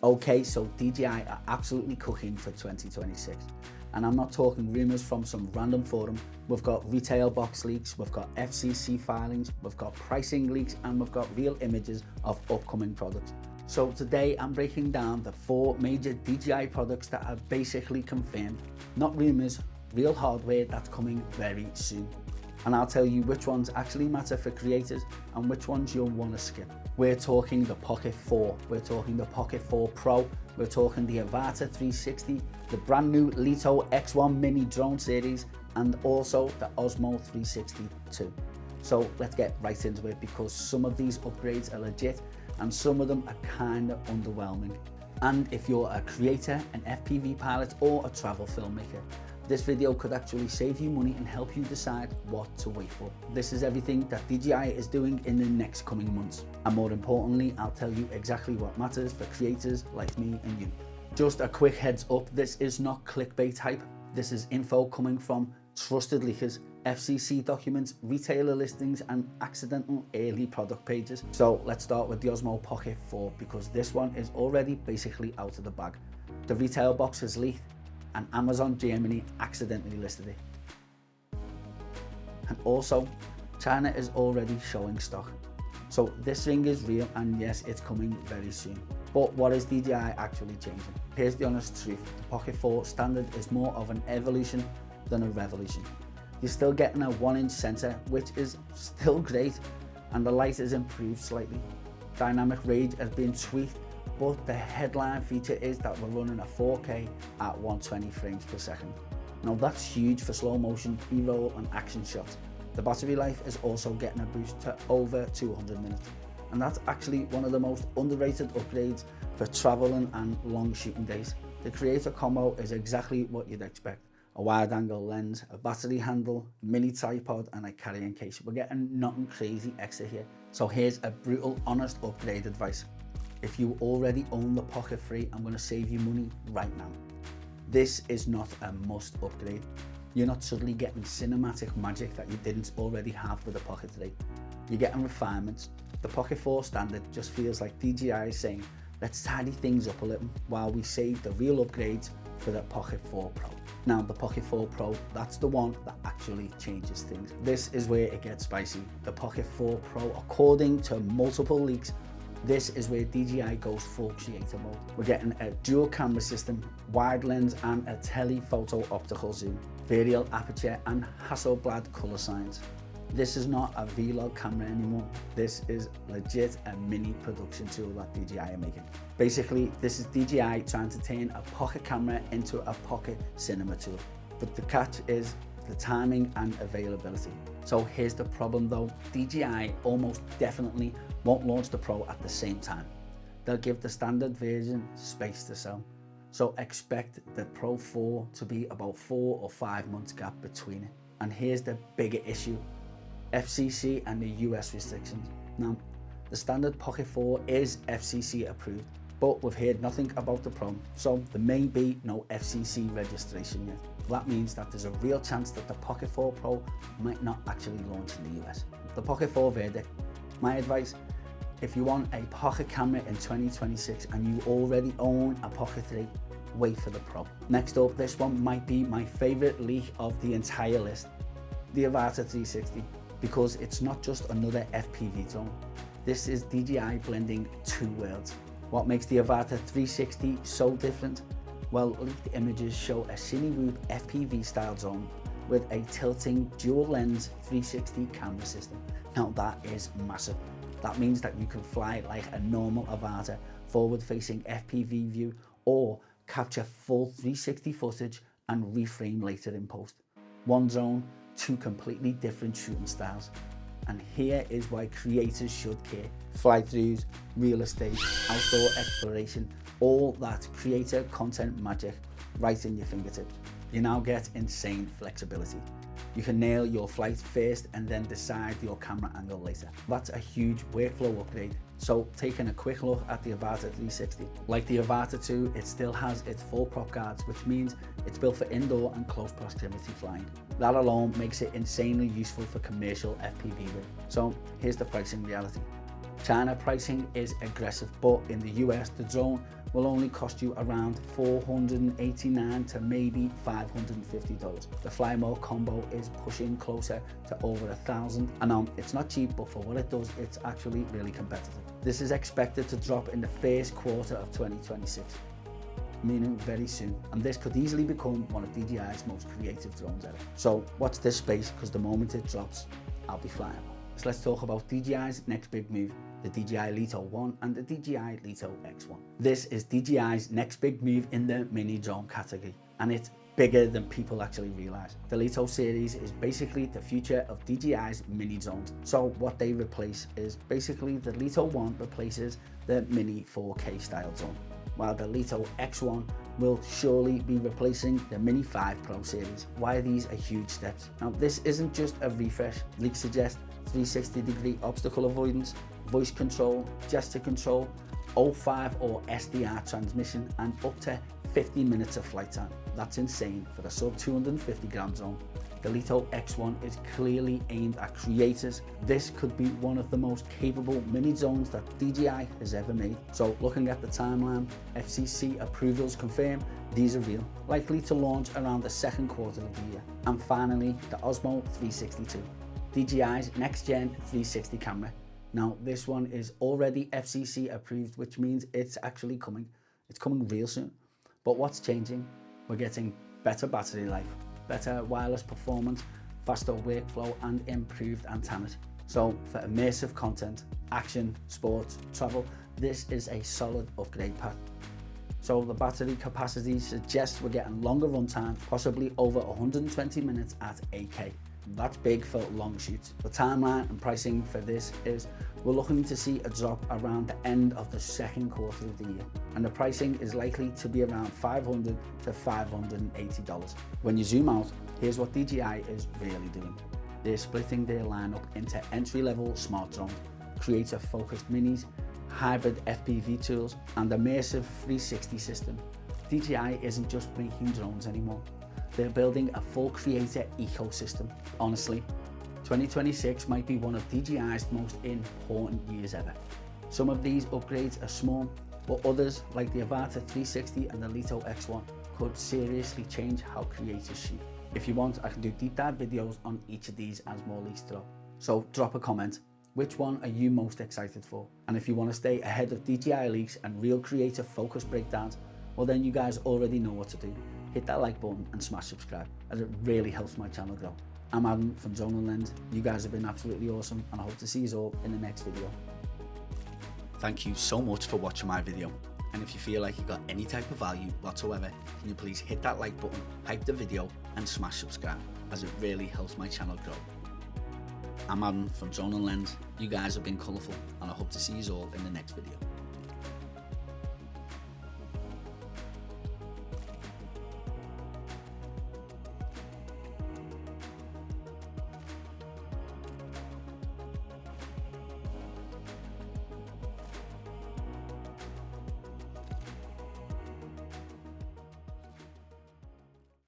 Okay, so DJI are absolutely cooking for 2026. And I'm not talking rumours from some random forum. We've got retail box leaks, we've got FCC filings, we've got pricing leaks, and we've got real images of upcoming products. So today I'm breaking down the 4 major DJI products that are basically confirmed, not rumours, real hardware that's coming very soon. And I'll tell you which ones actually matter for creators and which ones you'll want to skip. We're talking the Pocket 4, we're talking the Pocket 4 Pro, we're talking the Avata 360, the brand new Lito X1 mini drone series, and also the Osmo 360 too. So let's get right into it, because some of these upgrades are legit and some of them are kind of underwhelming. And if you're a creator, an FPV pilot, or a travel filmmaker, this video could actually save you money and help you decide what to wait for. This is everything that DJI is doing in the next coming months. And more importantly, I'll tell you exactly what matters for creators like me and you. Just a quick heads up, this is not clickbait hype. This is info coming from trusted leakers, FCC documents, retailer listings, and accidental early product pages. So let's start with the Osmo Pocket 4, because this one is already basically out of the bag. The retail box has leaked, and Amazon Germany accidentally listed it. And also, China is already showing stock. So this thing is real, and yes, it's coming very soon. But what is DJI actually changing? Here's the honest truth. The Pocket 4 standard is more of an evolution than a revolution. You're still getting a 1-inch sensor, which is still great, and the light is improved slightly. Dynamic range has been tweaked, but the headline feature is that we're running a 4K at 120 frames per second. Now that's huge for slow motion, B-roll and action shots. The battery life is also getting a boost to over 200 minutes. And that's actually one of the most underrated upgrades for traveling and long shooting days. The creator combo is exactly what you'd expect. A wide angle lens, a battery handle, a mini tripod, and a carrying case. We're getting nothing crazy extra here. So here's a brutal, honest upgrade advice. If you already own the Pocket 3, I'm going to save you money right now. This is not a must upgrade. You're not suddenly getting cinematic magic that you didn't already have with the Pocket 3. You're getting refinements. The Pocket 4 standard just feels like DJI is saying, let's tidy things up a little while we save the real upgrades for the Pocket 4 Pro. Now the Pocket 4 Pro, that's the one that actually changes things. This is where it gets spicy. The Pocket 4 Pro, according to multiple leaks, this is where DJI goes full creator mode. We're getting a dual camera system, wide lens, and a telephoto optical zoom, varial aperture, and Hasselblad color science. This is not a vlog camera anymore. This is legit a mini production tool that DJI are making. Basically, this is DJI trying to turn a pocket camera into a pocket cinema tool. But the catch is the timing and availability. So here's the problem though, DJI almost definitely won't launch the Pro at the same time. They'll give the standard version space to sell. So expect the Pro 4 to be about 4 or 5 months gap between it. And here's the bigger issue, FCC and the US restrictions. Now, the standard Pocket 4 is FCC approved, but we've heard nothing about the Pro, so there may be no FCC registration yet. That means that there's a real chance that the Pocket 4 Pro might not actually launch in the US. The Pocket 4 verdict, my advice, if you want a pocket camera in 2026 and you already own a Pocket 3, wait for the Pro. Next up, this one might be my favorite leak of the entire list, the Avata 360, because it's not just another FPV drone. This is DJI blending 2 worlds. What makes the Avata 360 so different? Well, leaked images show a Cinewoop FPV style drone with a tilting dual lens 360 camera system. Now that is massive. That means that you can fly like a normal Avata forward facing FPV view, or capture full 360 footage and reframe later in post. One drone, 2 completely different shooting styles. And here is why creators should care. Fly-throughs, real estate, outdoor exploration, all that creator content magic right in your fingertips. You now get insane flexibility. You can nail your flight first and then decide your camera angle later. That's a huge workflow upgrade. So taking a quick look at the Avata 360. Like the Avata 2, it still has its full prop guards, which means it's built for indoor and close proximity flying. That alone makes it insanely useful for commercial FPV work. So here's the pricing reality. China pricing is aggressive, but in the US, the drone will only cost you around $489 to maybe $550. The Fly Mode combo is pushing closer to over $1,000. I know it's not cheap, but for what it does, it's actually really competitive. This is expected to drop in the first quarter of 2026, meaning very soon. And this could easily become one of DJI's most creative drones ever. So watch this space, because the moment it drops, I'll be flying. So let's talk about DJI's next big move, the DJI Lito 1 and the DJI Lito X1. This is DJI's next big move in the mini drone category, and it's bigger than people actually realize. The Lito series is basically the future of DJI's mini drones. So what they replace is basically the Lito 1 replaces the mini 4K style drone, while the Lito X1 will surely be replacing the Mini 5 Pro series. Why are these a huge steps? Now, this isn't just a refresh. Leaks suggest 360-degree obstacle avoidance, voice control, gesture control, O5 or SDR transmission, and up to 50 minutes of flight time. That's insane for a sub 250 gram drone. The Lito X1 is clearly aimed at creators. This could be one of the most capable mini drones that DJI has ever made. So looking at the timeline, FCC approvals confirm these are real, likely to launch around the second quarter of the year. And finally, the Osmo 362, DJI's next gen 360 camera. Now this one is already FCC approved, which means it's actually coming. It's coming real soon. But what's changing? We're getting better battery life, better wireless performance, faster workflow, and improved antennas. So for immersive content, action, sports, travel, this is a solid upgrade path. So the battery capacity suggests we're getting longer runtime, possibly over 120 minutes at 8K. That's big for long shoots. The timeline and pricing for this is we're looking to see a drop around the end of the second quarter of the year, and the pricing is likely to be around $500 to $580. When you zoom out, here's what DJI is really doing. They're splitting their lineup into entry-level smart drones, creator-focused minis, hybrid FPV tools, and immersive 360 system. DJI isn't just making drones anymore. They're building a full creator ecosystem. Honestly, 2026 might be one of DJI's most important years ever. Some of these upgrades are small, but others, like the Avata 360 and the Lito X1, could seriously change how creators shoot. If you want, I can do deep dive videos on each of these as more leaks drop. So drop a comment. Which one are you most excited for? And if you want to stay ahead of DJI leaks and real creator focused breakdowns, well then you guys already know what to do. Hit that like button and smash subscribe, as it really helps my channel grow. I'm Adam from Zonal Lens. You guys have been absolutely awesome, and I hope to see you all in the next video. Thank you so much for watching my video. And if you feel like you got any type of value whatsoever, can you please hit that like button, hype the video, and smash subscribe, as it really helps my channel grow. I'm Adam from Zonal Lens. You guys have been colourful, and I hope to see you all in the next video.